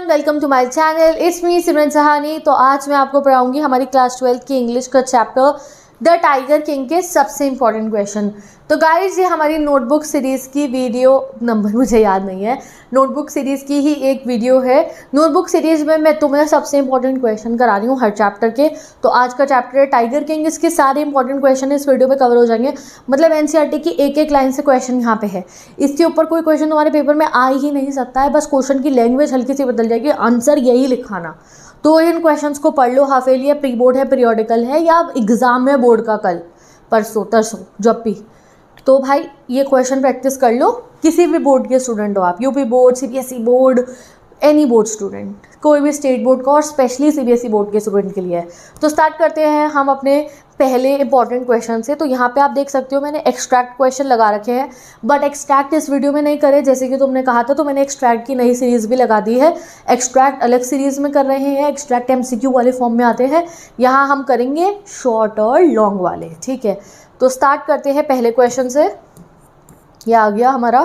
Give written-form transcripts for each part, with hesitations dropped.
Everyone, welcome to my channel. It's me Simran Sahani. तो आज मैं आपको पढ़ाऊंगी हमारी क्लास 12 की इंग्लिश का चैप्टर द टाइगर किंग के सबसे इंपॉर्टेंट क्वेश्चन। तो गाइज, ये हमारी नोटबुक सीरीज़ की वीडियो नंबर मुझे याद नहीं है, नोटबुक सीरीज़ की ही एक वीडियो है। नोटबुक सीरीज़ में मैं तुम्हें सबसे इंपॉर्टेंट क्वेश्चन करा रही हूँ हर चैप्टर के। तो आज का चैप्टर है टाइगर किंग, इसके सारे इंपॉर्टेंट क्वेश्चन इस वीडियो में कवर हो जाएंगे। मतलब एनसीईआरटी की एक एक लाइन से क्वेश्चन यहाँ पे है। इसके ऊपर कोई क्वेश्चन तुम्हारे पेपर में आ ही नहीं सकता है, बस क्वेश्चन की लैंग्वेज हल्की सी बदल जाएगी, आंसर यही लिखाना। तो इन क्वेश्चंस को पढ़ लो। हाफ ईयरली है, प्री बोर्ड है, पीरियोडिकल है, या एग्जाम है बोर्ड का कल परसों तरसों जब भी। तो भाई ये क्वेश्चन प्रैक्टिस कर लो। किसी भी बोर्ड के स्टूडेंट हो आप, UP board, CBSE board, any board student, कोई भी स्टेट बोर्ड का, और स्पेशली सीबीएसई बोर्ड के स्टूडेंट के लिए है। तो स्टार्ट करते हैं हम अपने पहले इंपॉर्टेंट क्वेश्चन से। तो यहाँ पे आप देख सकते हो मैंने एक्सट्रैक्ट क्वेश्चन लगा रखे हैं, बट एक्सट्रैक्ट इस वीडियो में नहीं करे जैसे कि तुमने कहा था। तो मैंने एक्सट्रैक्ट की नई सीरीज़ भी लगा दी है। एक्सट्रैक्ट अलग सीरीज़ में कर रहे हैं, एक्सट्रैक्ट एमसीक्यू वाले फॉर्म में आते हैं। यहाँ हम करेंगे शॉर्ट और लॉन्ग वाले, ठीक है। तो स्टार्ट करते हैं पहले क्वेश्चन से। यह आ गया हमारा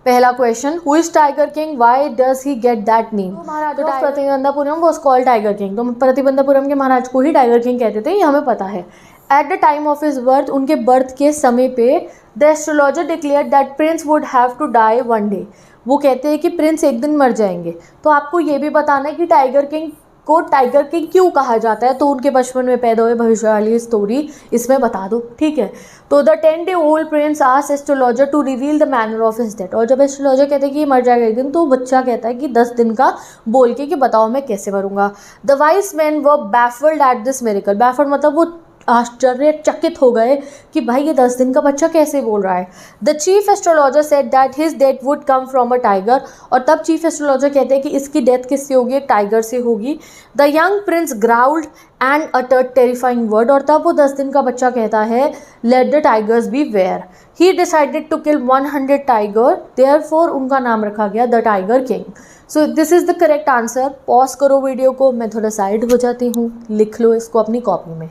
पहला question, who is tiger king, why does he get that name. Maharaja of Pratibandapuram was called tiger king. तो प्रतिबंधापुरम के महाराज को ही टाइगर किंग कहते थे, ये हमें पता है। At the time of his birth, उनके बर्थ के समय पे, the astrologer declare that prince would have to die one day. वो कहते हैं कि प्रिंस एक दिन मर जाएंगे। तो आपको ये भी बताना है कि टाइगर किंग को टाइगर किंग क्यों कहा जाता है। तो उनके बचपन में पैदा हुए भविष्य वाली स्टोरी इसमें बता दो, ठीक है। तो the 10-day-old prince asked astrologer to reveal the manner of his death. और जब एस्ट्रोलॉजर कहते हैं कि मर जाएगा एक दिन, तो बच्चा कहता है कि 10 दिन का बोल के कि बताओ मैं कैसे मरूंगा। The wise men were baffled at this miracle. Baffled मतलब वो आश्चर्यचकित हो गए कि भाई ये 10 दिन का बच्चा कैसे बोल रहा है। The chief astrologer said that his death would come from a tiger. और तब चीफ एस्ट्रोलॉजर कहते हैं कि इसकी डेथ किससे होगी, एक टाइगर से होगी। The young prince growled and uttered terrifying word. और तब वो 10 दिन का बच्चा कहता है let the tigers beware. He decided to kill 100 tiger, therefore उनका नाम रखा गया the tiger king. So this is the correct answer. Pause करो वीडियो को, मैं थोड़ा साइड हो जाती हूँ, लिख लो इसको अपनी कॉपी में।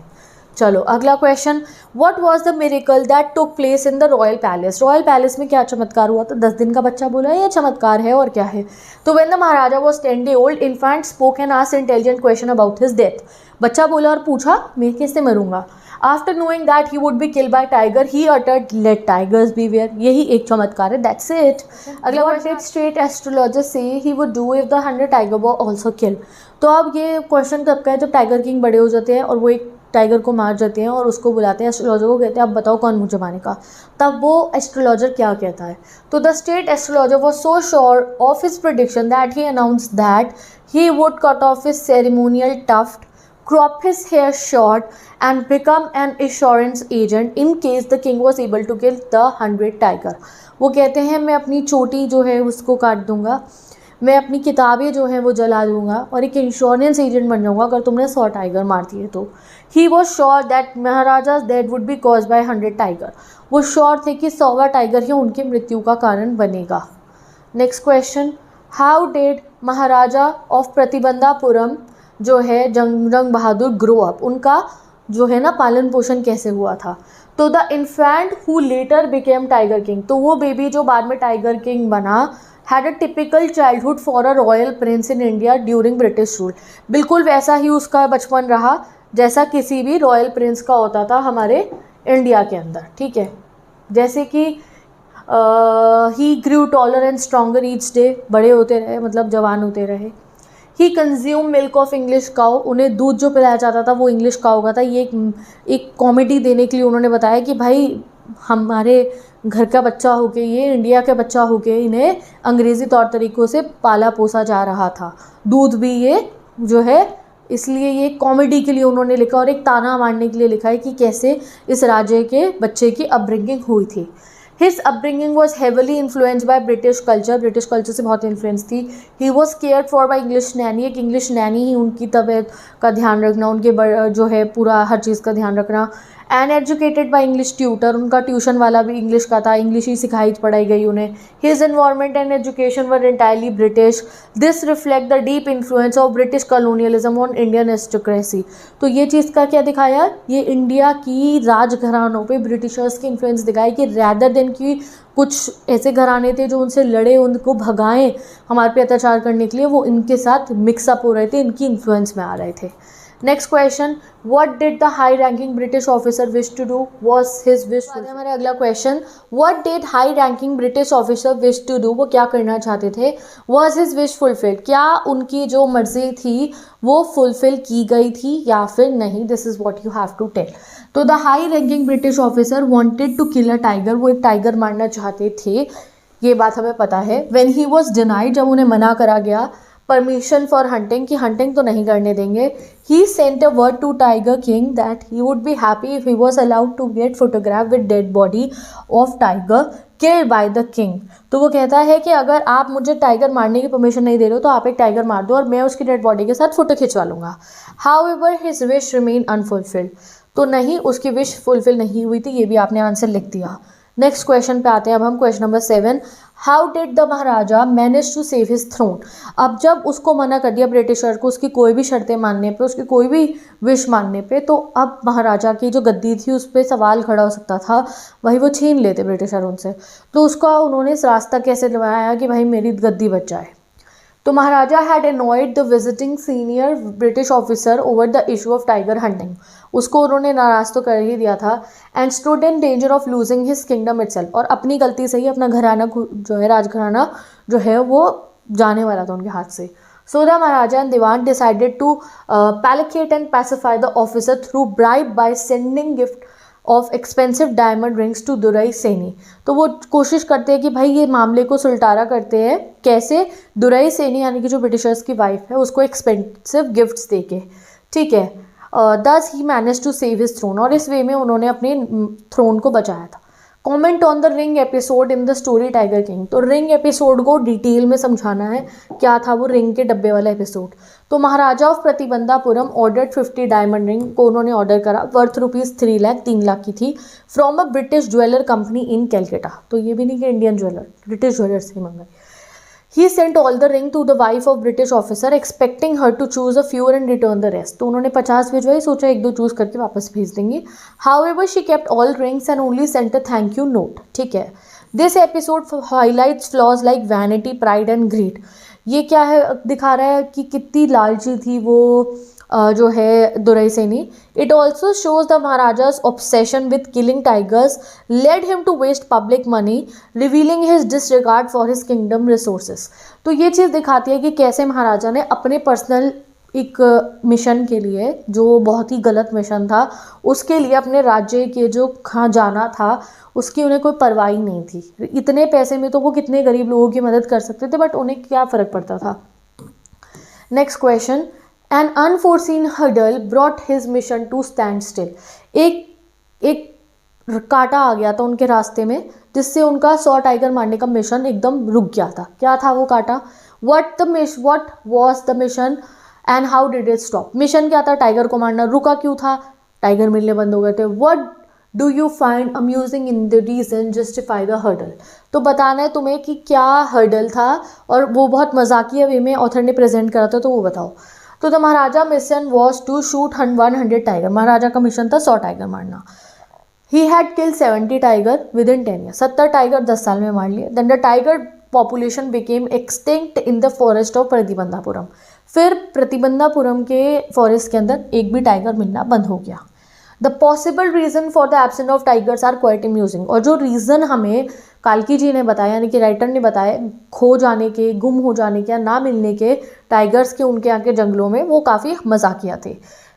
चलो अगला question, what was the miracle that took place in the royal palace. Royal palace में क्या चमत्कार हुआ। तो 10 दिन का बच्चा बोला ये चमत्कार है और क्या है। तो when the Maharaja was 10-day-old, infant spoke and asked intelligent question about his death. बच्चा बोला और पूछा मैं कैसे मरूंगा। After knowing that he would be killed by tiger, he uttered let tigers beware. यही एक चमत्कार है, दैट्स इट। अगला वर्ड, स्टेट एस्ट्रोलॉजर से he would do if the 100 tiger were also killed. तो अब ये क्वेश्चन कब का है, जब टाइगर किंग बड़े हो जाते हैं और वो एक टाइगर को मार जाते हैं और उसको बुलाते हैं, एस्ट्रोलॉजर को कहते हैं अब बताओ कौन मुझे मारेगा। तब वो एस्ट्रोलॉजर क्या कहता है। तो the state astrologer was so sure of his prediction that he announced that he would cut off his ceremonial tuft, crop his hair short and become an insurance agent in case the king was able to kill the 100 tiger। वो कहते हैं मैं अपनी चोटी जो है उसको काट दूंगा, मैं अपनी किताबें जो हैं वो जला दूंगा और एक इंश्योरेंस एजेंट बन जाऊंगा अगर तुमने 100 टाइगर मार दिए तो। He was sure that Maharaja's death would be caused by 100 tiger. वो श्योर थे कि 100वां टाइगर ही उनकी मृत्यु का कारण बनेगा। Next question, how did Maharaja of Pratibandapuram जो है जंग बहादुर ग्रो अप। उनका जो है ना पालन पोषण कैसे हुआ था। तो the infant who letter became tiger king. तो वो बेबी जो बाद में टाइगर किंग बना, had a typical childhood for a royal Prince in India during British rule. बिल्कुल वैसा ही उसका बचपन रहा जैसा किसी भी रॉयल प्रिंस का होता था हमारे इंडिया के अंदर, ठीक है। जैसे कि he grew taller and stronger each day, बड़े होते रहे मतलब जवान होते रहे। He consume milk of English cow. उन्हें दूध जो पिलाया जाता था वो इंग्लिश काउ का था। ये एक कॉमेडी देने के लिए उन्होंने बताया कि भाई हमारे घर का बच्चा होके, ये इंडिया का बच्चा होके इन्हें अंग्रेज़ी तौर तरीक़ों से पाला पोसा जा रहा था, दूध भी ये जो है, इसलिए ये कॉमेडी के लिए उन्होंने लिखा और एक ताना मारने के लिए लिखा है कि कैसे इस राजे के बच्चे की अपब्रिंगिंग हुई थी। His upbringing was heavily influenced by British culture। British culture से बहुत इन्फ्लुएंस थी। He was cared for by English nanny। एक इंग्लिश नैनी ही उनकी तबीयत का ध्यान रखना, उनके जो है पूरा हर चीज़ का ध्यान रखना। And educated by English tutor, उनका ट्यूशन वाला भी इंग्लिश का था, इंग्लिश ही सिखाई पढ़ाई गई उन्हें। His environment and education were entirely British, this reflect the deep influence of British colonialism on Indian aristocracy. तो ये चीज़ का क्या दिखाया, ये इंडिया की राजघरानों पे ब्रिटिशर्स की इन्फ्लुएंस दिखाई कि रैदर देन कि कुछ ऐसे घराने थे जो उनसे लड़े, उनको भगाएं हमारे पे अत्याचार करने के लिए, वो इनके साथ मिक्सअप हो रहे थे, इनकी इन्फ्लुएंस में आ रहे थे। Next question, what did the high ranking British officer wish to do, was his wish. हमारा अगला question, what did high ranking British officer wish to do, वो क्या करना चाहते थे। वाज हिज विश फुलफिल्ड, क्या उनकी जो मर्जी थी वो फुलफिल की गई थी या फिर नहीं, this is what you have to tell. तो the high ranking British officer wanted to kill a tiger, वो एक टाइगर मारना चाहते थे, ये बात हमें पता है। व्हेन ही वाज डिनाइड, जब उन्हें मना करा गया परमिशन फॉर हंटिंग, कि हंटिंग तो नहीं करने देंगे, he sent a word to tiger king that he would be happy if he was allowed to get photograph with dead body of tiger killed by the king. तो वो कहता है कि अगर आप मुझे टाइगर मारने की परमिशन नहीं दे रहे हो तो आप एक टाइगर मार दो और मैं उसकी डेड बॉडी के साथ फोटो खिंचवा लूँगा। However his wish remain unfulfilled, तो नहीं, उसकी विश फुलफिल नहीं हुई थी, ये भी आपने आंसर लिख दिया। नेक्स्ट क्वेश्चन पे आते हैं अब हम, question number 7, how did the Maharaja manage to save his throne. अब जब उसको मना कर दिया ब्रिटिशर को उसकी कोई भी शर्तें मानने पे, उसकी कोई भी विश मानने पे, तो अब महाराजा की जो गद्दी थी उस पर सवाल खड़ा हो सकता था, वही वो छीन लेते ब्रिटिशर उनसे। तो उसका उन्होंने इस रास्ता कैसे लगाया कि भाई मेरी गद्दी बच जाए। तो Maharaja had annoyed the visiting senior British officer over the issue of tiger hunting, उसको उन्होंने नाराज तो कर ही दिया था। And stood in danger of losing his kingdom itself, और अपनी गलती से ही अपना घराना जो है, राजघराना जो है वो जाने वाला था उनके हाथ से। So the Maharaja and Dewan decided to placate and pacify the officer through bribe by sending gift of expensive diamond rings to Duraisani. तो वो कोशिश करते हैं कि भाई ये मामले को सुलटारा करते हैं, कैसे, दुरई सेनी यानी कि जो ब्रिटिशर्स की वाइफ है उसको एक्सपेंसिव गिफ्ट्स दे के, ठीक है। Thus he manage to save his throne, और इस वे में उन्होंने अपने थ्रोन को बचाया था। Comment on the ring episode in the story tiger king, तो रिंग एपिसोड को डिटेल में समझाना है, क्या था वो रिंग के डब्बे वाला एपिसोड। तो महाराजा ऑफ प्रतिबंधापुरम ऑर्डर्ड 50 डायमंड रिंग को उन्होंने ऑर्डर करा, वर्थ रुपीज़ 3 लाख, 3 लाख की थी, from a British jeweller company इन कैलकाटा। तो ये भी नहीं कि इंडियन ज्वेलर, ब्रिटिश ज्वेलर से मंगाई। He sent all the ring to the wife of British officer, expecting her to choose a few and return the rest. तो उन्होंने 50 भिजवाई, सोचा एक दो चूज करके वापस भेज देंगे। However, she kept all rings and only sent a thank you note. ठीक है। This episode highlights flaws like vanity, pride and greed. ये क्या है, दिखा रहा है कि कितनी लालची थी वो जो है Duraisani. It also shows the Maharaja's obsession with killing tigers led him to waste public money, revealing his disregard for his kingdom resources. तो ये चीज़ दिखाती है कि कैसे महाराजा ने अपने पर्सनल एक मिशन के लिए, जो बहुत ही गलत मिशन था, उसके लिए अपने राज्य के जो कहाँ जाना था उसकी उन्हें कोई परवाह नहीं थी। इतने पैसे में तो वो कितने गरीब लोगों की मदद कर सकते थे, बट उन्हें क्या फ़र्क पड़ता था। Next question, an unforeseen hurdle brought his mission to stand still. एक कांटा आ गया था उनके रास्ते में, जिससे उनका 100 टाइगर मारने का मिशन एकदम रुक गया था। क्या था वो कांटा, what was the mission and how did it stop. Mission क्या था, टाइगर को मारना, रुका क्यों था, टाइगर मिलने बंद हो गए थे। What do you find amusing in the reason justify the hurdle. तो बताना है तुम्हें कि क्या हर्डल था, और वो बहुत मजाकिया वे में ऑथर ने प्रेजेंट करा था, तो वो बताओ। तो the Maharaja mission was to shoot 100 tiger, Maharaja का मिशन था 100 टाइगर मारना। He had kill 70 tiger within 10 year, 70 tiger 10 साल में मार लिए। Then the tiger population became extinct in the forest of Pratibandapuram, फिर प्रतिबंधापुरम के फॉरेस्ट के अंदर एक भी टाइगर मिलना बंद हो गया। The possible reason for the absence of tigers are quite amusing, और जो रीज़न हमें काल्की जी ने बताया, यानी कि राइटर ने बताया खो जाने के, गुम हो जाने के या ना मिलने के टाइगर्स के उनके यहाँ के जंगलों में, वो काफ़ी मजाकिया थे।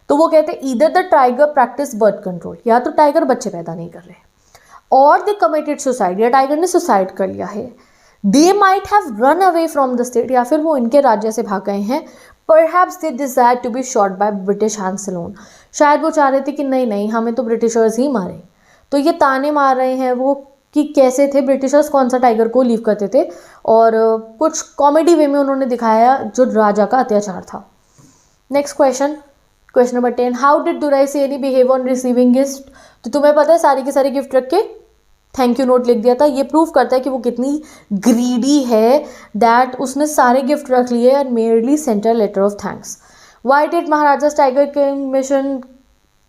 तो वो कहते हैं either the tiger practice birth control, या तो टाइगर बच्चे पैदा नहीं कर रहे, और दे कमिटेड सुसाइड, या टाइगर ने सुसाइड कर लिया है। They might have run away from the state, या फिर वो इनके राज्य से भाग गए हैं। Perhaps they desire to be shot by British hands alone, शायद वो चाह रहे थे कि नहीं हमें तो ब्रिटिशर्स ही मारे। तो ये ताने मार रहे हैं वो कि कैसे थे ब्रिटिशर्स, कौन सा टाइगर को लीव करते थे, और कुछ कॉमेडी वे में उन्होंने दिखाया जो राजा का अत्याचार था। Next question, question number 10, how did Durai Saini behave on receiving gift? तो तुम्हें पता है सारी की सारी गिफ्ट रख के थैंक यू नोट लिख दिया था। ये प्रूव करता है कि वो कितनी ग्रीडी है, दैट उसने सारे गिफ्ट रख लिए and merely sent a letter of thanks. Why did Maharaja tiger king mission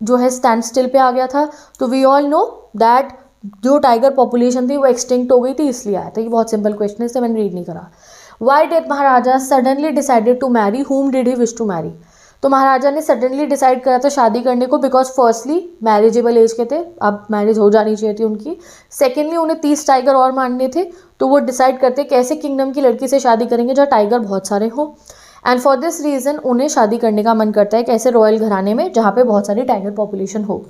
जो है स्टैंड स्टिल पे आ गया था? तो वी ऑल नो दैट जो टाइगर पॉपुलेशन थी वो एक्सटिंक्ट हो गई थी, इसलिए आया था। ये बहुत सिंपल क्वेश्चन है, इसे मैंने रीड नहीं करा। Why did Maharaja suddenly decided to marry, whom did he wish to marry? तो महाराजा ने सडनली डिसाइड करा था शादी करने को बिकॉज फर्स्टली मैरिजेबल एज के थे, अब मैरिज हो जानी चाहिए थी उनकी। सेकेंडली उन्हें 30 टाइगर और मारने थे, तो वो डिसाइड करते कैसे किंगडम की लड़की से शादी करेंगे जहाँ टाइगर बहुत सारे हो। एंड फॉर दिस रीज़न उन्हें शादी करने का मन करता है कैसे रॉयल घराने में जहाँ पे बहुत सारी टाइगर पॉपुलेशन हो।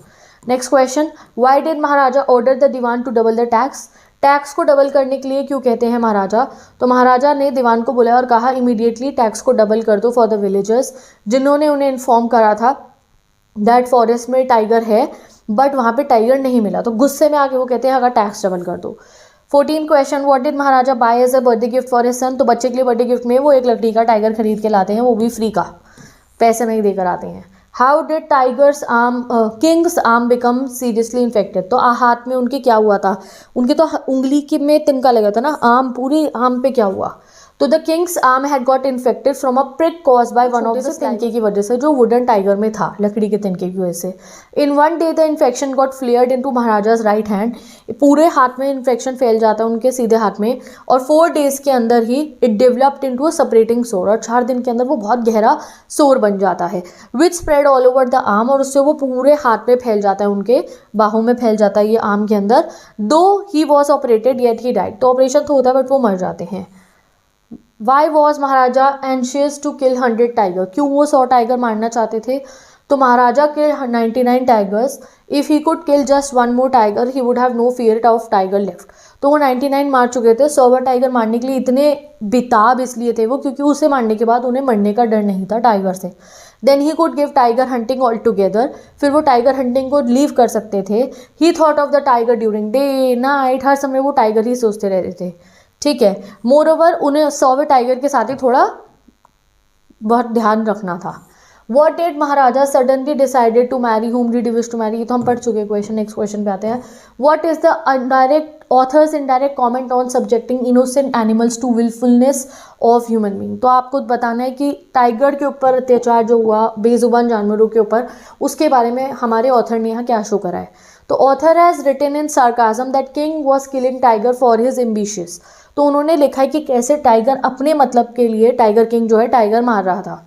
Next question, why did Maharaja order the Dewan to double the tax? Tax को डबल करने के लिए क्यों कहते हैं महाराजा? तो महाराजा ने दीवान को बुलाया और कहा इमीडिएटली टैक्स को डबल कर दो फॉर द विलेजर्स, जिन्होंने उन्हें इन्फॉर्म करा था दैट फॉरेस्ट में टाइगर है बट वहाँ पे टाइगर नहीं मिला। तो गुस्से में आके वो कहते हैं अगर टैक्स डबल कर दो। 14 question, what did Maharaja buy as a birthday gift for his son? तो बच्चे के लिए बर्थडे गिफ्ट में वो एक लकड़ी का टाइगर खरीद के लाते हैं, वो भी फ्री का, पैसे नहीं देकर आते हैं। How did tigers arm Kings arm become seriously infected? तो हाथ में उनके क्या हुआ था? उनके तो उंगली के में तिनका लगा था ना, आर्म पूरी आर्म पे क्या हुआ? तो the Kings arm had got infected from a prick cause by one of the तिनके की वजह से, जो वुडन टाइगर में था, लकड़ी के तिनके की वजह से। In one day the infection got flared into Maharaja's right hand, पूरे हाथ में इन्फेक्शन फैल जाता है उनके सीधे हाथ में, और 4 days के अंदर ही it developed into a separating sore, और 4 दिन के अंदर वो बहुत गहरा सोर बन जाता है, which spread all over the arm, और उससे वो पूरे हाथ में फैल जाता है, उनके बाहों में फैल जाता है ये आर्म के अंदर। Though he was operated yet he died, तो ऑपरेशन तो होता है बट वो मर जाते हैं। Why was Maharaja anxious to kill 100 tiger? क्यों वो 100 टाइगर मारना चाहते थे? तो Maharaja kill 99 tigers, if he could kill just one more tiger he would have no fear of tiger left. तो वो 99 मार चुके थे, 100वां टाइगर मारने के लिए इतने बेताब इसलिए थे वो क्योंकि उसे मारने के बाद उन्हें मरने का डर नहीं था टाइगर से। Then he could give tiger hunting all together, फिर वो टाइगर हंटिंग को लीव कर सकते थे। He thought of the tiger during day night, हर समय वो टाइगर ही सोचते रहते थे, ठीक है। मोर ओवर उन्हें 100वें टाइगर के साथ ही थोड़ा बहुत ध्यान रखना था। What did Maharaja suddenly decided to marry, whom did he wish to marry? ये तो हम पढ़ चुके क्वेश्चन, नेक्स्ट क्वेश्चन पे आते हैं। What is the indirect author's indirect comment on subjecting innocent animals to wilfulness of human being? तो आपको बताना है कि टाइगर के ऊपर अत्याचार जो हुआ बेजुबान जानवरों के ऊपर, उसके बारे में हमारे ऑथर ने यहाँ क्या शो करा है। तो author has written in sarcasm that king was killing tiger for his ambitious, तो उन्होंने लिखा है कि कैसे टाइगर अपने मतलब के लिए, टाइगर किंग जो है टाइगर मार रहा था।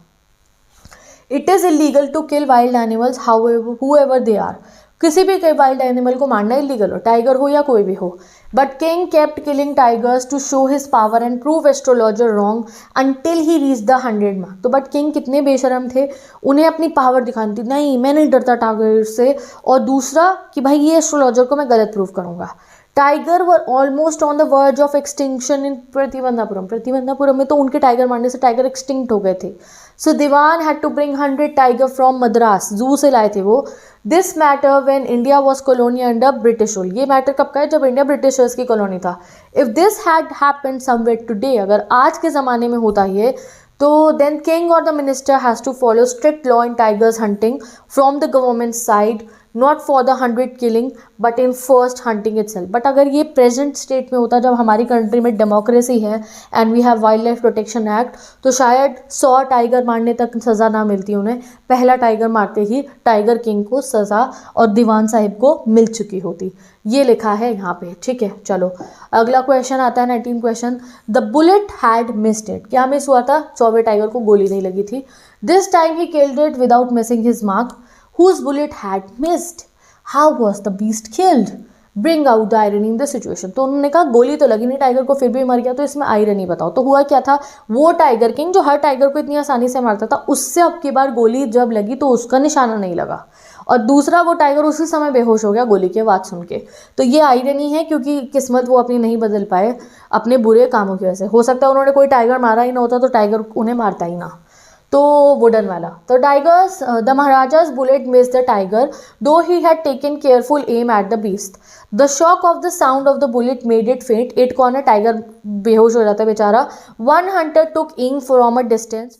It is illegal to kill wild animals however they are, किसी भी वाइल्ड एनिमल को मारना इलीगल हो, टाइगर हो या कोई भी हो। But king kept killing tigers to show his power and prove astrologer wrong until he reach the 100 mark. तो बट किंग कितने बेशरम थे, उन्हें अपनी पावर दिखानी थी, नहीं मैं नहीं डरता टाइगर से, और दूसरा कि भाई ये एस्ट्रोलॉजर को मैं गलत प्रूव करूंगा। Tiger were almost on the verge of extinction in Pratibandapuram, Pratibandapuram में तो उनके टाइगर मारने से टाइगर एक्सटिंक्ट हो गए थे। So Dewan had to bring 100 tiger from Madras, zoo से लाए थे वो। This matter when India was colony under British rule, ये मैटर कब का है, जब इंडिया ब्रिटिशर्स की कॉलोनी था। If this had happened somewhere today, अगर आज के ज़माने में होता ये, तो देन किंग और the minister has to follow strict law in tigers hunting from the government side, not for the 100 killing but in first hunting itself. But अगर ये प्रेजेंट स्टेट में होता, जब हमारी कंट्री में डेमोक्रेसी है and we have wildlife protection act, तो शायद 100 टाइगर मारने तक सज़ा ना मिलती उन्हें, पहला टाइगर मारते ही टाइगर किंग को सज़ा और दीवान साहिब को मिल चुकी होती। ये लिखा है यहाँ पे, ठीक है। चलो अगला क्वेश्चन आता है 19 question, the bullet had missed it, क्या मिस हुआ था, 100वें टाइगर को गोली नहीं लगी थी। This time he killed it without missing his mark, whose bullet had missed, how was the beast killed, bring out the irony in the situation। तो उन्होंने कहा गोली तो लगी नहीं टाइगर को, फिर भी मर गया, तो इसमें आयरनी बताओ। तो हुआ क्या था, वो टाइगर किंग जो हर टाइगर को इतनी आसानी से मारता था, उससे अब की बार गोली जब लगी तो उसका निशाना नहीं लगा, और दूसरा वो टाइगर उसी समय बेहोश हो गया गोली की आवाज़ सुन के। तो ये आयरनी है क्योंकि किस्मत वो अपनी नहीं बदल पाए अपने बुरे कामों की वजह से। हो सकता है उन्होंने कोई टाइगर मारा ही ना होता तो टाइगर उन्हें मारता ही ना। तो वुडन वाला, तो tigers the maharajas bullet miss the tiger though he had taken careful aim at the beast, the shock of the sound of the bullet made it faint, it कौन है, टाइगर बेहोश हो जाता है बेचारा। One hunter took aim from a distance,